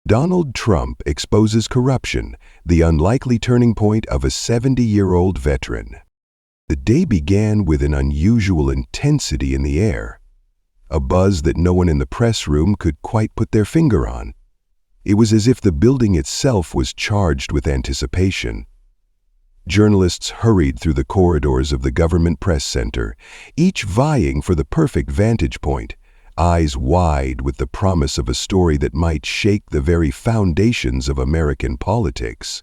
Donald Trump exposes corruption, the unlikely turning point of a 70-year-old veteran. The day began with an unusual intensity in the air, a buzz that no one in the press room could quite put their finger on. It was as if the building itself was charged with anticipation. Journalists hurried through the corridors of the government press center, each vying for the perfect vantage point, eyes wide with the promise of a story that might shake the very foundations of American politics.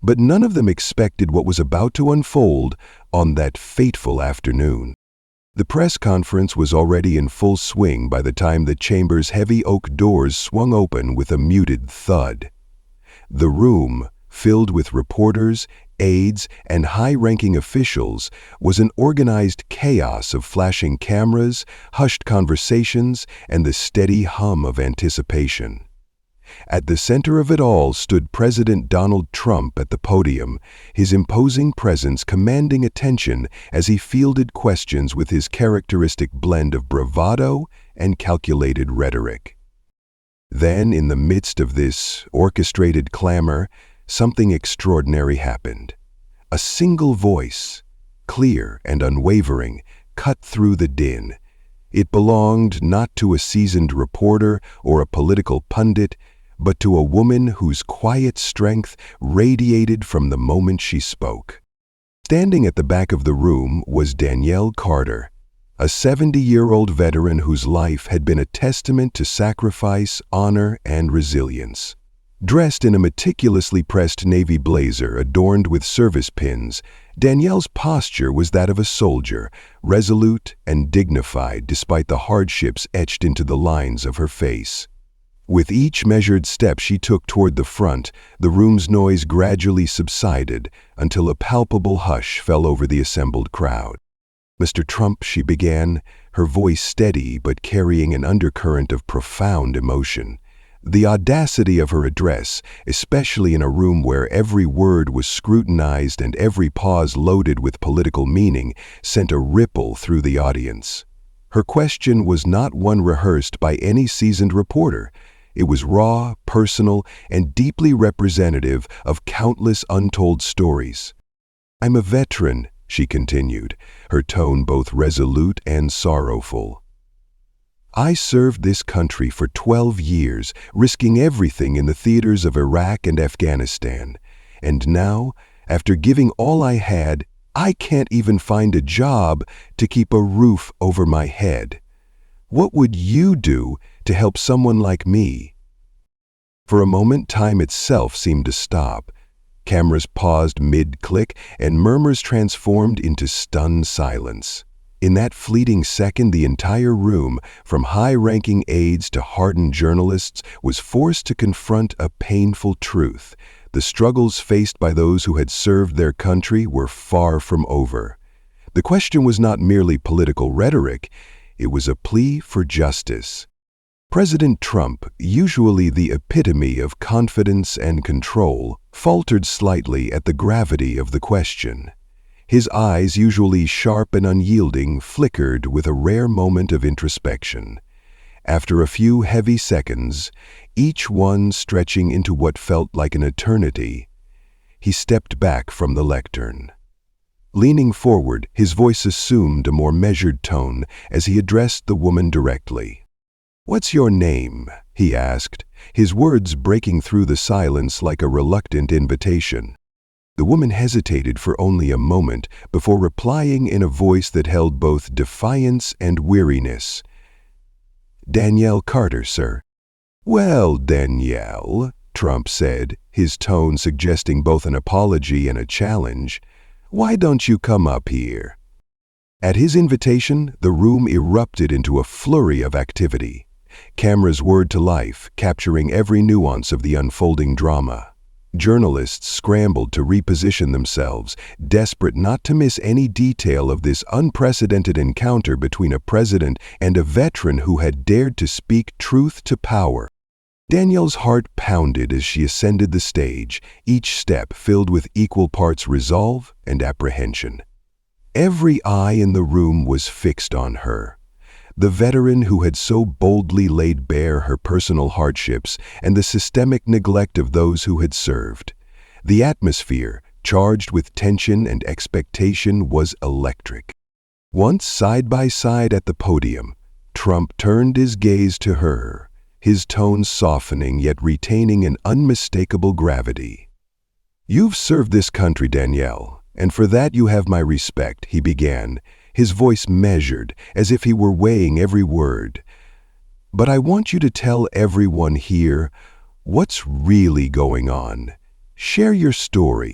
But none of them expected what was about to unfold on that fateful afternoon. The press conference was already in full swing by the time the chamber's heavy oak doors swung open with a muted thud. The room, filled with reporters, aides, and high-ranking officials, was an organized chaos of flashing cameras, hushed conversations, and the steady hum of anticipation. At the center of it all stood President Donald Trump at the podium, his imposing presence commanding attention as he fielded questions with his characteristic blend of bravado and calculated rhetoric. Then, in the midst of this orchestrated clamor, something extraordinary happened. A single voice, clear and unwavering, cut through the din. It belonged not to a seasoned reporter or a political pundit, but to a woman whose quiet strength radiated from the moment she spoke. Standing at the back of the room was Danielle Carter, a 70-year-old veteran whose life had been a testament to sacrifice, honor, and resilience. Dressed in a meticulously pressed navy blazer adorned with service pins, Danielle's posture was that of a soldier, resolute and dignified despite the hardships etched into the lines of her face. With each measured step she took toward the front, the room's noise gradually subsided until a palpable hush fell over the assembled crowd. "Mr. Trump," she began, her voice steady but carrying an undercurrent of profound emotion. The audacity of her address, especially in a room where every word was scrutinized and every pause loaded with political meaning, sent a ripple through the audience. Her question was not one rehearsed by any seasoned reporter. It was raw, personal, and deeply representative of countless untold stories. "I'm a veteran," she continued, her tone both resolute and sorrowful. "I served this country for 12 years, risking everything in the theaters of Iraq and Afghanistan. And now, after giving all I had, I can't even find a job to keep a roof over my head. What would you do to help someone like me?" For a moment, time itself seemed to stop. Cameras paused mid-click, and murmurs transformed into stunned silence. In that fleeting second, the entire room, from high-ranking aides to hardened journalists, was forced to confront a painful truth. The struggles faced by those who had served their country were far from over. The question was not merely political rhetoric, it was a plea for justice. President Trump, usually the epitome of confidence and control, faltered slightly at the gravity of the question. His eyes, usually sharp and unyielding, flickered with a rare moment of introspection. After a few heavy seconds, each one stretching into what felt like an eternity, he stepped back from the lectern. Leaning forward, his voice assumed a more measured tone as he addressed the woman directly. "What's your name?" he asked, his words breaking through the silence like a reluctant invitation. The woman hesitated for only a moment before replying in a voice that held both defiance and weariness. "Danielle Carter, sir." "Well, Danielle," Trump said, his tone suggesting both an apology and a challenge, "why don't you come up here?" At his invitation, the room erupted into a flurry of activity. Cameras whirred to life, capturing every nuance of the unfolding drama. Journalists scrambled to reposition themselves, desperate not to miss any detail of this unprecedented encounter between a president and a veteran who had dared to speak truth to power. Danielle's heart pounded as she ascended the stage, each step filled with equal parts resolve and apprehension. Every eye in the room was fixed on her. the veteran who had so boldly laid bare her personal hardships and the systemic neglect of those who had served. The atmosphere, charged with tension and expectation, was electric. Once side by side at the podium, Trump turned his gaze to her, his tone softening yet retaining an unmistakable gravity. "You've served this country, Danielle, and for that you have my respect," he began, his voice measured, as if he were weighing every word. "But I want you to tell everyone here what's really going on. Share your story."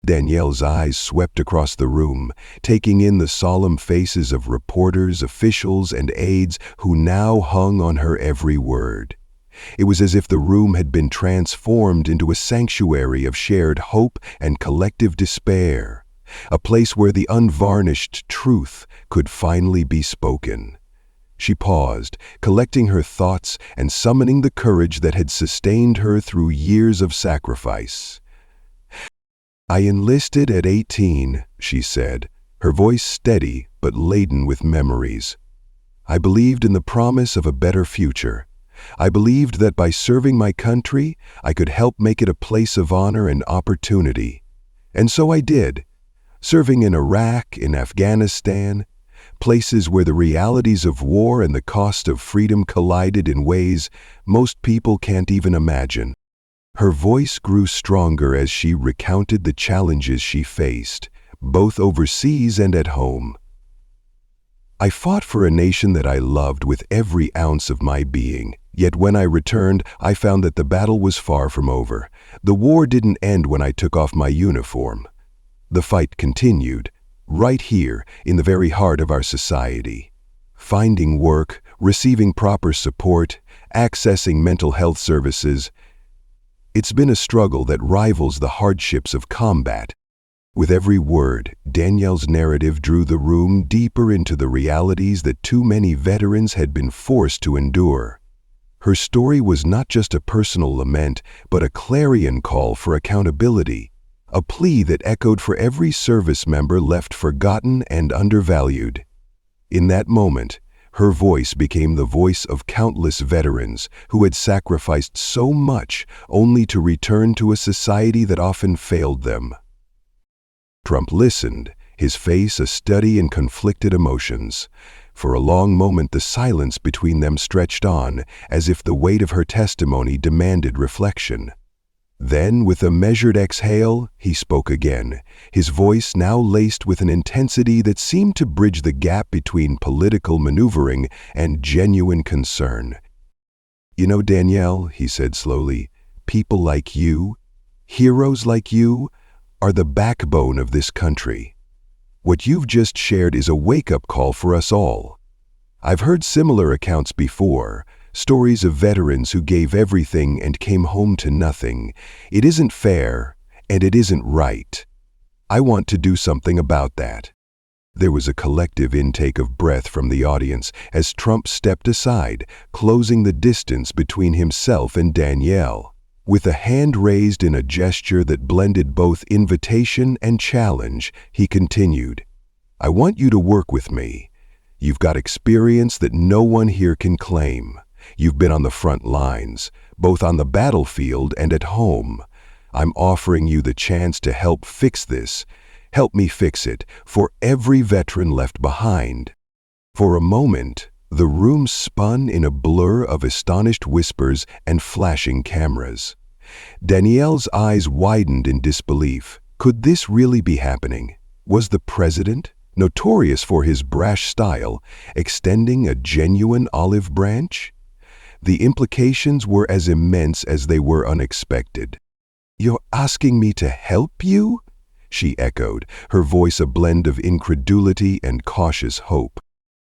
Danielle's eyes swept across the room, taking in the solemn faces of reporters, officials, and aides who now hung on her every word. It was as if the room had been transformed into a sanctuary of shared hope and collective despair, a place where the unvarnished truth could finally be spoken. She paused, collecting her thoughts and summoning the courage that had sustained her through years of sacrifice. "I enlisted at 18, she said, her voice steady but laden with memories. "I believed in the promise of a better future. I believed that by serving my country, I could help make it a place of honor and opportunity. And so I did, serving in Iraq, in Afghanistan, places where the realities of war and the cost of freedom collided in ways most people can't even imagine." Her voice grew stronger as she recounted the challenges she faced, both overseas and at home. "I fought for a nation that I loved with every ounce of my being, yet when I returned, I found that the battle was far from over. The war didn't end when I took off my uniform. The fight continued, right here, in the very heart of our society. Finding work, receiving proper support, accessing mental health services. It's been a struggle that rivals the hardships of combat." With every word, Danielle's narrative drew the room deeper into the realities that too many veterans had been forced to endure. Her story was not just a personal lament, but a clarion call for accountability, a plea that echoed for every service member left forgotten and undervalued. In that moment, her voice became the voice of countless veterans who had sacrificed so much only to return to a society that often failed them. Trump listened, his face a study in conflicted emotions. For a long moment the silence between them stretched on, as if the weight of her testimony demanded reflection. Then, with a measured exhale, he spoke again, his voice now laced with an intensity that seemed to bridge the gap between political maneuvering and genuine concern. "You know, Danielle," he said slowly, "people like you, heroes like you, are the backbone of this country. What you've just shared is a wake-up call for us all. I've heard similar accounts before, stories of veterans who gave everything and came home to nothing. It isn't fair, and it isn't right. I want to do something about that." There was a collective intake of breath from the audience as Trump stepped aside, closing the distance between himself and Danielle. With a hand raised in a gesture that blended both invitation and challenge, he continued, "I want you to work with me. You've got experience that no one here can claim. You've been on the front lines, both on the battlefield and at home. I'm offering you the chance to help fix this. Help me fix it for every veteran left behind." For a moment, the room spun in a blur of astonished whispers and flashing cameras. Danielle's eyes widened in disbelief. Could this really be happening? Was the president, notorious for his brash style, extending a genuine olive branch? The implications were as immense as they were unexpected. "You're asking me to help you?" she echoed, her voice a blend of incredulity and cautious hope.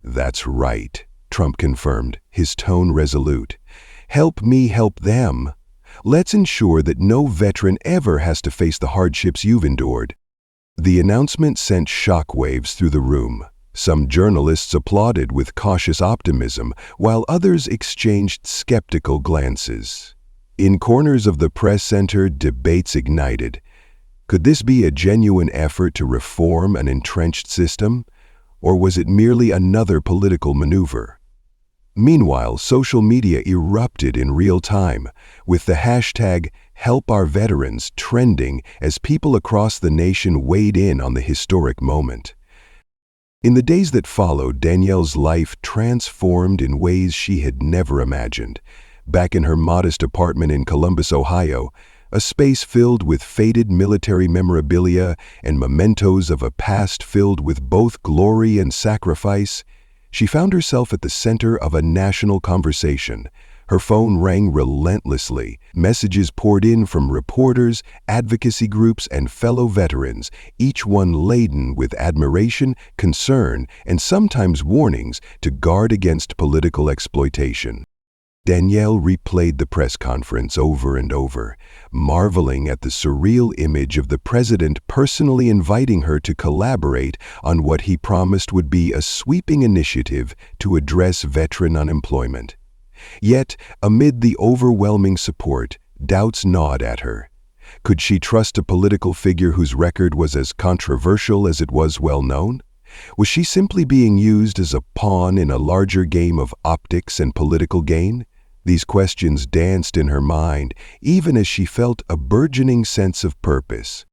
"That's right," Trump confirmed, his tone resolute. "Help me help them. Let's ensure that no veteran ever has to face the hardships you've endured." The announcement sent shockwaves through the room. Some journalists applauded with cautious optimism, while others exchanged skeptical glances. In corners of the press center, debates ignited. Could this be a genuine effort to reform an entrenched system? Or was it merely another political maneuver? Meanwhile, social media erupted in real time, with the hashtag #HelpOurVeterans trending as people across the nation weighed in on the historic moment. In the days that followed, Danielle's life transformed in ways she had never imagined. Back in her modest apartment in Columbus, Ohio, a space filled with faded military memorabilia and mementos of a past filled with both glory and sacrifice, she found herself at the center of a national conversation. Her phone rang relentlessly. Messages poured in from reporters, advocacy groups, and fellow veterans, each one laden with admiration, concern, and sometimes warnings to guard against political exploitation. Danielle replayed the press conference over and over, marveling at the surreal image of the president personally inviting her to collaborate on what he promised would be a sweeping initiative to address veteran unemployment. Yet, amid the overwhelming support, doubts gnawed at her. Could she trust a political figure whose record was as controversial as it was well-known? Was she simply being used as a pawn in a larger game of optics and political gain? These questions danced in her mind, even as she felt a burgeoning sense of purpose.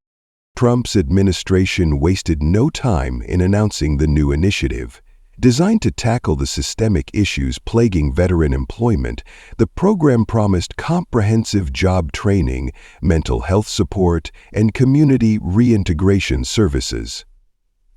Trump's administration wasted no time in announcing the new initiative. Designed to tackle the systemic issues plaguing veteran employment, the program promised comprehensive job training, mental health support, and community reintegration services.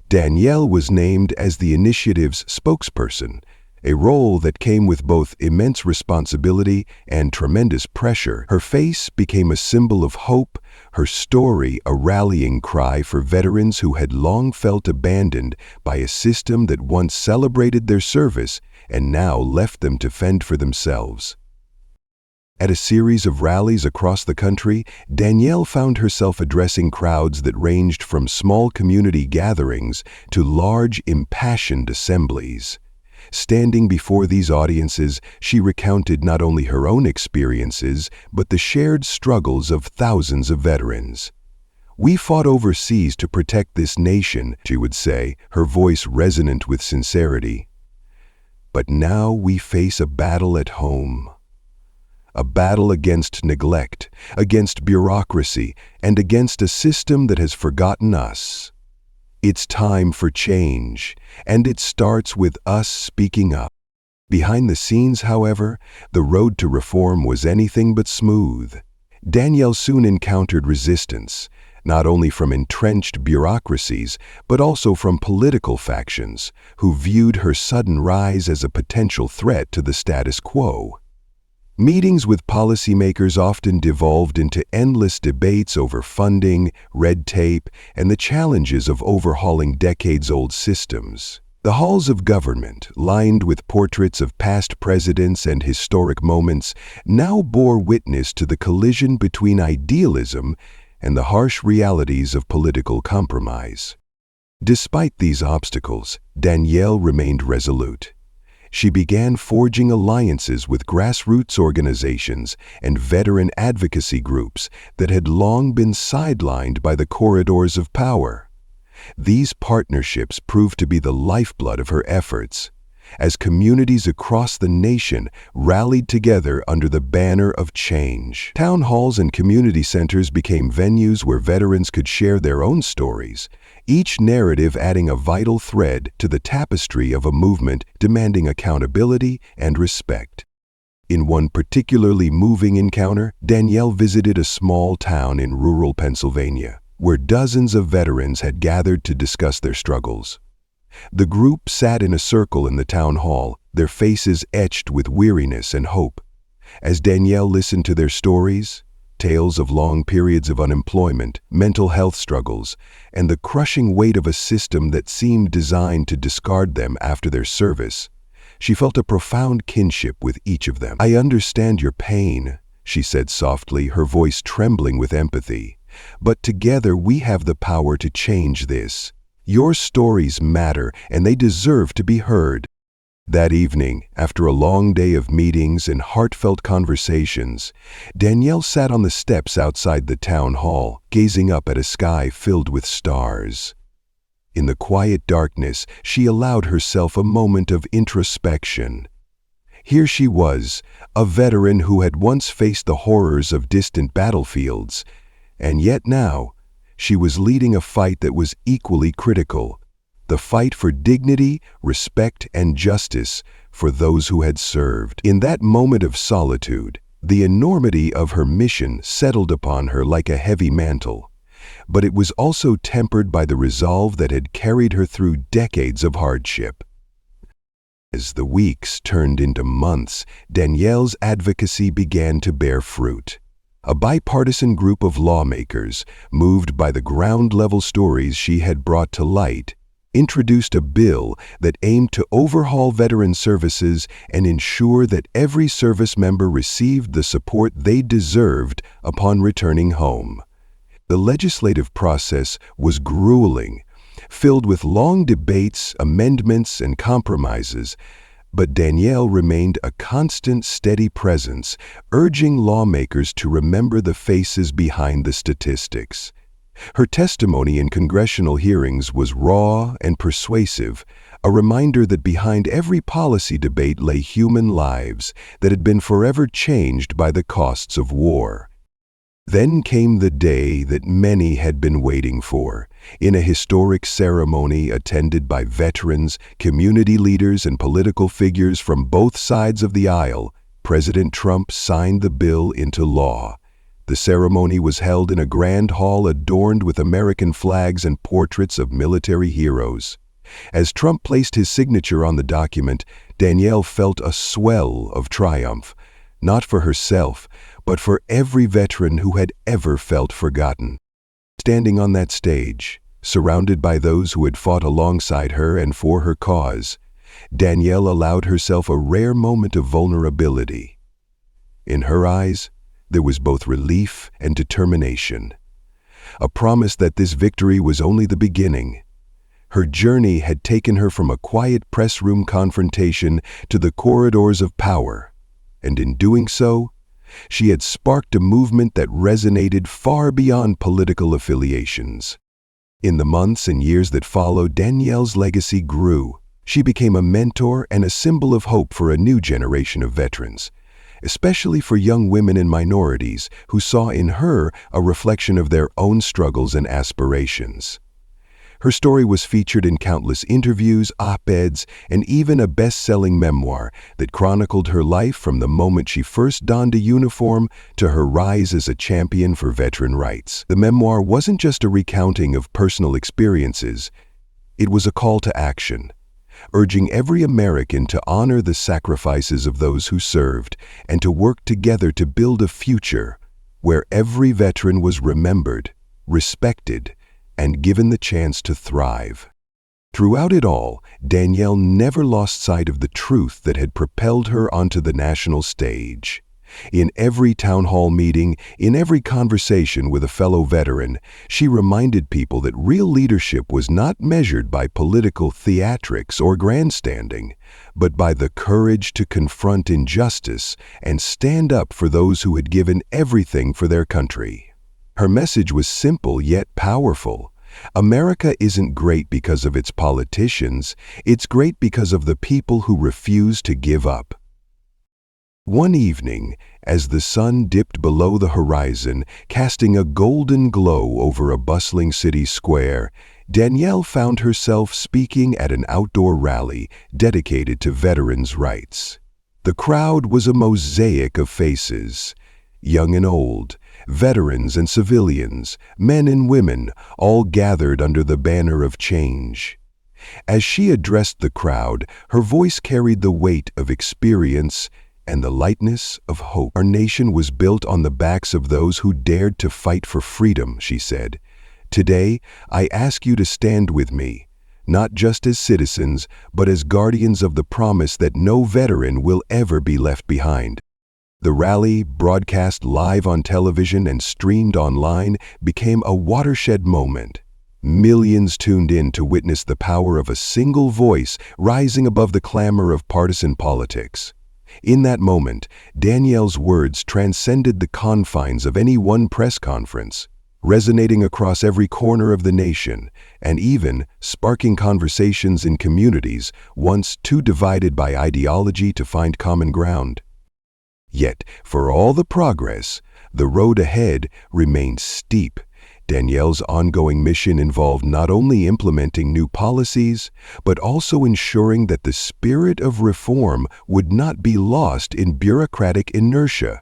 Danielle was named as the initiative's spokesperson, a role that came with both immense responsibility and tremendous pressure. Her face became a symbol of hope, her story a rallying cry for veterans who had long felt abandoned by a system that once celebrated their service and now left them to fend for themselves. At a series of rallies across the country, Danielle found herself addressing crowds that ranged from small community gatherings to large, impassioned assemblies. Standing before these audiences, she recounted not only her own experiences, but the shared struggles of thousands of veterans. "We fought overseas to protect this nation," she would say, her voice resonant with sincerity. "But now we face a battle at home. A battle against neglect, against bureaucracy, and against a system that has forgotten us. It's time for change, and it starts with us speaking up." Behind the scenes, however, the road to reform was anything but smooth. Danielle soon encountered resistance, not only from entrenched bureaucracies, but also from political factions, who viewed her sudden rise as a potential threat to the status quo. Meetings with policymakers often devolved into endless debates over funding, red tape, and the challenges of overhauling decades-old systems. The halls of government, lined with portraits of past presidents and historic moments, now bore witness to the collision between idealism and the harsh realities of political compromise. Despite these obstacles, Danielle remained resolute. She began forging alliances with grassroots organizations and veteran advocacy groups that had long been sidelined by the corridors of power. These partnerships proved to be the lifeblood of her efforts, as communities across the nation rallied together under the banner of change. Town halls and community centers became venues where veterans could share their own stories, each narrative adding a vital thread to the tapestry of a movement demanding accountability and respect. In one particularly moving encounter, Danielle visited a small town in rural Pennsylvania, where dozens of veterans had gathered to discuss their struggles. The group sat in a circle in the town hall, their faces etched with weariness and hope. As Danielle listened to their stories, tales of long periods of unemployment, mental health struggles, and the crushing weight of a system that seemed designed to discard them after their service, she felt a profound kinship with each of them. "I understand your pain," she said softly, her voice trembling with empathy. "But together we have the power to change this. Your stories matter, and they deserve to be heard." That evening, after a long day of meetings and heartfelt conversations, Danielle sat on the steps outside the town hall, gazing up at a sky filled with stars. In the quiet darkness, she allowed herself a moment of introspection. Here she was, a veteran who had once faced the horrors of distant battlefields, and yet now, she was leading a fight that was equally critical, the fight for dignity, respect, and justice for those who had served. In that moment of solitude, the enormity of her mission settled upon her like a heavy mantle, but it was also tempered by the resolve that had carried her through decades of hardship. As the weeks turned into months, Danielle's advocacy began to bear fruit. A bipartisan group of lawmakers, moved by the ground-level stories she had brought to light, introduced a bill that aimed to overhaul veteran services and ensure that every service member received the support they deserved upon returning home. The legislative process was grueling, filled with long debates, amendments, and compromises, but Danielle remained a constant, steady presence, urging lawmakers to remember the faces behind the statistics. Her testimony in congressional hearings was raw and persuasive, a reminder that behind every policy debate lay human lives that had been forever changed by the costs of war. Then came the day that many had been waiting for. In a historic ceremony attended by veterans, community leaders, and political figures from both sides of the aisle, President Trump signed the bill into law. The ceremony was held in a grand hall adorned with American flags and portraits of military heroes. As Trump placed his signature on the document, Danielle felt a swell of triumph, not for herself, but for every veteran who had ever felt forgotten. Standing on that stage, surrounded by those who had fought alongside her and for her cause, Danielle allowed herself a rare moment of vulnerability. In her eyes, there was both relief and determination, a promise that this victory was only the beginning. Her journey had taken her from a quiet press room confrontation to the corridors of power, and in doing so, she had sparked a movement that resonated far beyond political affiliations. In the months and years that followed, Danielle's legacy grew. She became a mentor and a symbol of hope for a new generation of veterans, especially for young women and minorities who saw in her a reflection of their own struggles and aspirations. Her story was featured in countless interviews, op-eds, and even a best-selling memoir that chronicled her life from the moment she first donned a uniform to her rise as a champion for veteran rights. The memoir wasn't just a recounting of personal experiences, it was a call to action, urging every American to honor the sacrifices of those who served and to work together to build a future where every veteran was remembered, respected, and given the chance to thrive. Throughout it all, Danielle never lost sight of the truth that had propelled her onto the national stage. In every town hall meeting, in every conversation with a fellow veteran, she reminded people that real leadership was not measured by political theatrics or grandstanding, but by the courage to confront injustice and stand up for those who had given everything for their country. Her message was simple yet powerful. America isn't great because of its politicians, it's great because of the people who refuse to give up. One evening, as the sun dipped below the horizon, casting a golden glow over a bustling city square, Danielle found herself speaking at an outdoor rally dedicated to veterans' rights. The crowd was a mosaic of faces, young and old, veterans and civilians, men and women, all gathered under the banner of change. As she addressed the crowd, her voice carried the weight of experience and the lightness of hope. Our nation was built on the backs of those who dared to fight for freedom, she said. Today, I ask you to stand with me, not just as citizens, but as guardians of the promise that no veteran will ever be left behind. The rally, broadcast live on television and streamed online, became a watershed moment. Millions tuned in to witness the power of a single voice rising above the clamor of partisan politics. In that moment, Danielle's words transcended the confines of any one press conference. resonating across every corner of the nation, and even sparking conversations in communities once too divided by ideology to find common ground. Yet, for all the progress, the road ahead remained steep. Danielle's ongoing mission involved not only implementing new policies, but also ensuring that the spirit of reform would not be lost in bureaucratic inertia.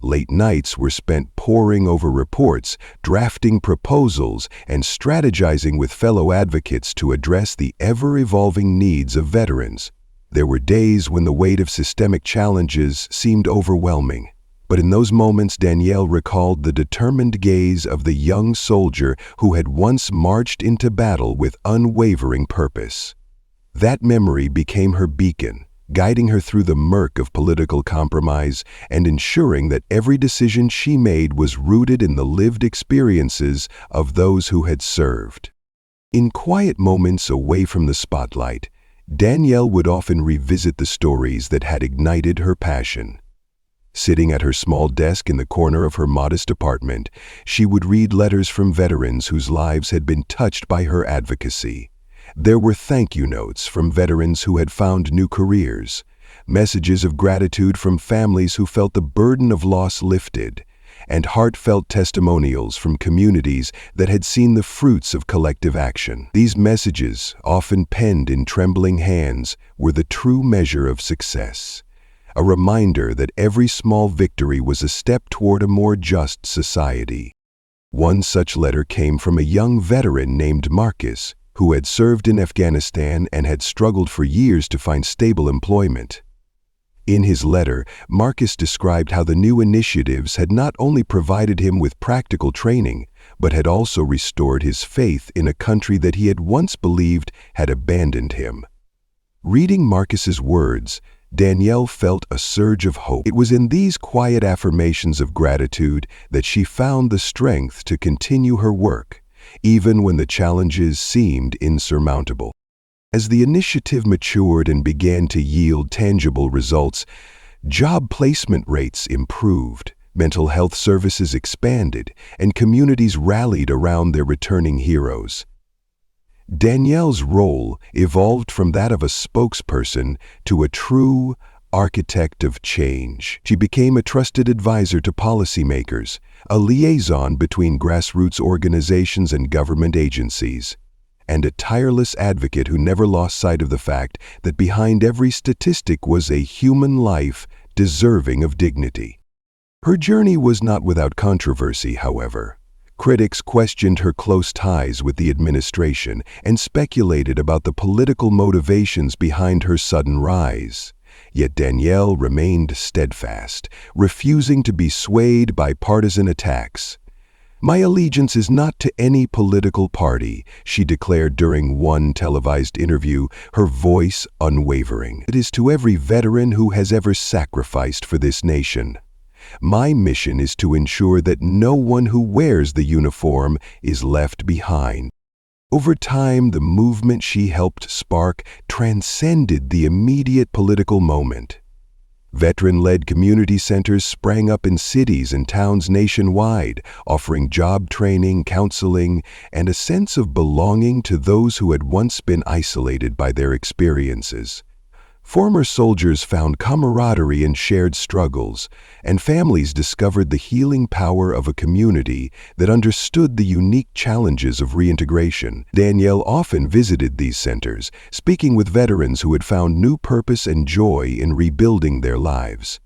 Late nights were spent poring over reports, drafting proposals, and strategizing with fellow advocates to address the ever-evolving needs of veterans. There were days when the weight of systemic challenges seemed overwhelming. But in those moments, Danielle recalled the determined gaze of the young soldier who had once marched into battle with unwavering purpose. That memory became her beacon, guiding her through the murk of political compromise and ensuring that every decision she made was rooted in the lived experiences of those who had served. In quiet moments away from the spotlight, Danielle would often revisit the stories that had ignited her passion. Sitting at her small desk in the corner of her modest apartment, she would read letters from veterans whose lives had been touched by her advocacy. There were thank you notes from veterans who had found new careers, messages of gratitude from families who felt the burden of loss lifted, and heartfelt testimonials from communities that had seen the fruits of collective action. These messages, often penned in trembling hands, were the true measure of success. A reminder that every small victory was a step toward a more just society. One such letter came from a young veteran named Marcus, who had served in Afghanistan and had struggled for years to find stable employment. In his letter, Marcus described how the new initiatives had not only provided him with practical training, but had also restored his faith in a country that he had once believed had abandoned him. Reading Marcus's words, Danielle felt a surge of hope. It was in these quiet affirmations of gratitude that she found the strength to continue her work, even when the challenges seemed insurmountable. As the initiative matured and began to yield tangible results, job placement rates improved, mental health services expanded, and communities rallied around their returning heroes. Danielle's role evolved from that of a spokesperson to a true architect of change. She became a trusted advisor to policymakers, a liaison between grassroots organizations and government agencies, and a tireless advocate who never lost sight of the fact that behind every statistic was a human life deserving of dignity. Her journey was not without controversy, however. Critics questioned her close ties with the administration and speculated about the political motivations behind her sudden rise. Yet Danielle remained steadfast, refusing to be swayed by partisan attacks. "My allegiance is not to any political party," she declared during one televised interview, her voice unwavering. "It is to every veteran who has ever sacrificed for this nation. My mission is to ensure that no one who wears the uniform is left behind." Over time, the movement she helped spark transcended the immediate political moment. Veteran-led community centers sprang up in cities and towns nationwide, offering job training, counseling, and a sense of belonging to those who had once been isolated by their experiences. Former soldiers found camaraderie in shared struggles, and families discovered the healing power of a community that understood the unique challenges of reintegration. Danielle often visited these centers, speaking with veterans who had found new purpose and joy in rebuilding their lives.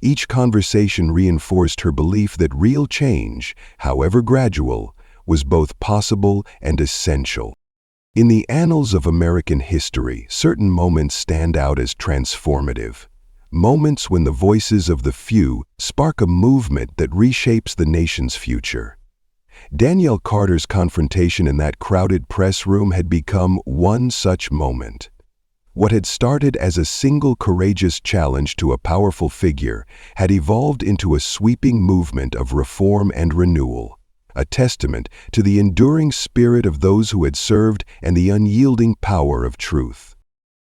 Each conversation reinforced her belief that real change, however gradual, was both possible and essential. In the annals of American history, certain moments stand out as transformative. Moments when the voices of the few spark a movement that reshapes the nation's future. Danielle Carter's confrontation in that crowded press room had become one such moment. What had started as a single courageous challenge to a powerful figure had evolved into a sweeping movement of reform and renewal. A testament to the enduring spirit of those who had served and the unyielding power of truth.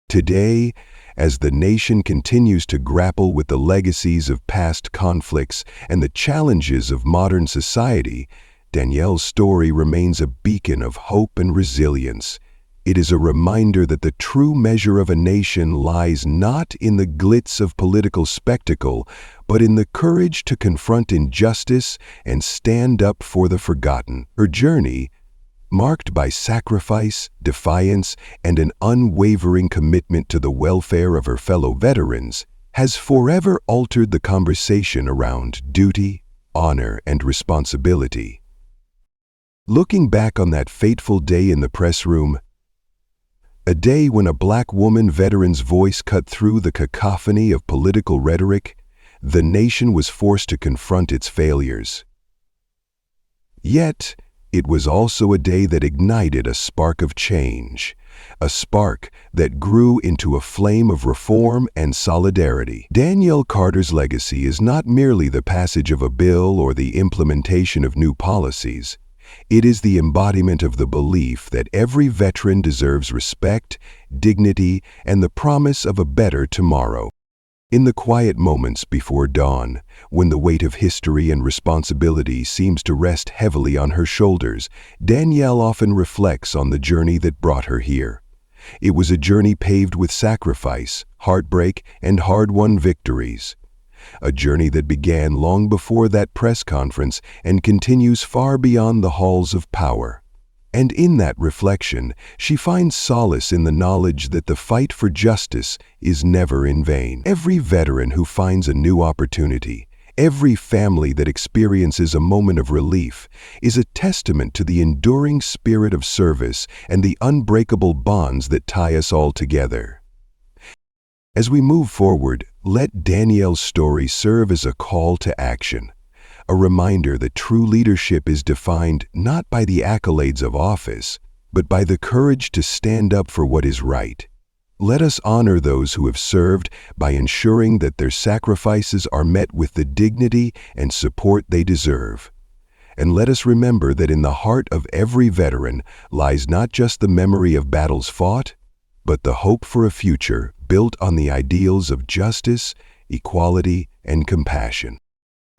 Today, as the nation continues to grapple with the legacies of past conflicts and the challenges of modern society, Danielle's story remains a beacon of hope and resilience. It is a reminder that the true measure of a nation lies not in the glitz of political spectacle, but in the courage to confront injustice and stand up for the forgotten. Her journey, marked by sacrifice, defiance, and an unwavering commitment to the welfare of her fellow veterans, has forever altered the conversation around duty, honor, and responsibility. Looking back on that fateful day in the press room, a day when a Black woman veteran's voice cut through the cacophony of political rhetoric, the nation was forced to confront its failures. Yet, it was also a day that ignited a spark of change, a spark that grew into a flame of reform and solidarity. Danielle Carter's legacy is not merely the passage of a bill or the implementation of new policies. It is the embodiment of the belief that every veteran deserves respect, dignity, and the promise of a better tomorrow. In the quiet moments before dawn, when the weight of history and responsibility seems to rest heavily on her shoulders, Danielle often reflects on the journey that brought her here. It was a journey paved with sacrifice, heartbreak, and hard-won victories. A journey that began long before that press conference and continues far beyond the halls of power. And in that reflection, she finds solace in the knowledge that the fight for justice is never in vain. Every veteran who finds a new opportunity, every family that experiences a moment of relief, is a testament to the enduring spirit of service and the unbreakable bonds that tie us all together. As we move forward, let Danielle's story serve as a call to action, a reminder that true leadership is defined not by the accolades of office, but by the courage to stand up for what is right. Let us honor those who have served by ensuring that their sacrifices are met with the dignity and support they deserve. And let us remember that in the heart of every veteran lies not just the memory of battles fought, but the hope for a future built on the ideals of justice, equality, and compassion.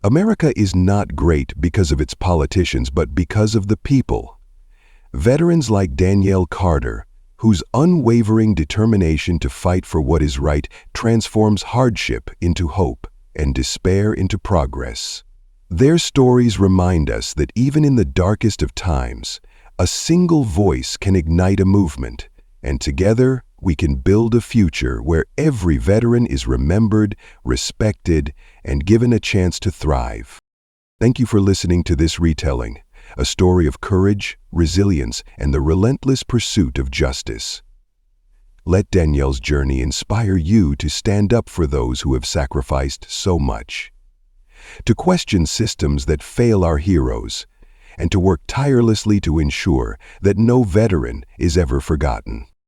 America is not great because of its politicians, but because of the people. Veterans like Danielle Carter, whose unwavering determination to fight for what is right transforms hardship into hope and despair into progress. Their stories remind us that even in the darkest of times, a single voice can ignite a movement, and together we can build a future where every veteran is remembered, respected, and given a chance to thrive. Thank you for listening to this retelling, a story of courage, resilience, and the relentless pursuit of justice. Let Danielle's journey inspire you to stand up for those who have sacrificed so much, to question systems that fail our heroes, and to work tirelessly to ensure that no veteran is ever forgotten.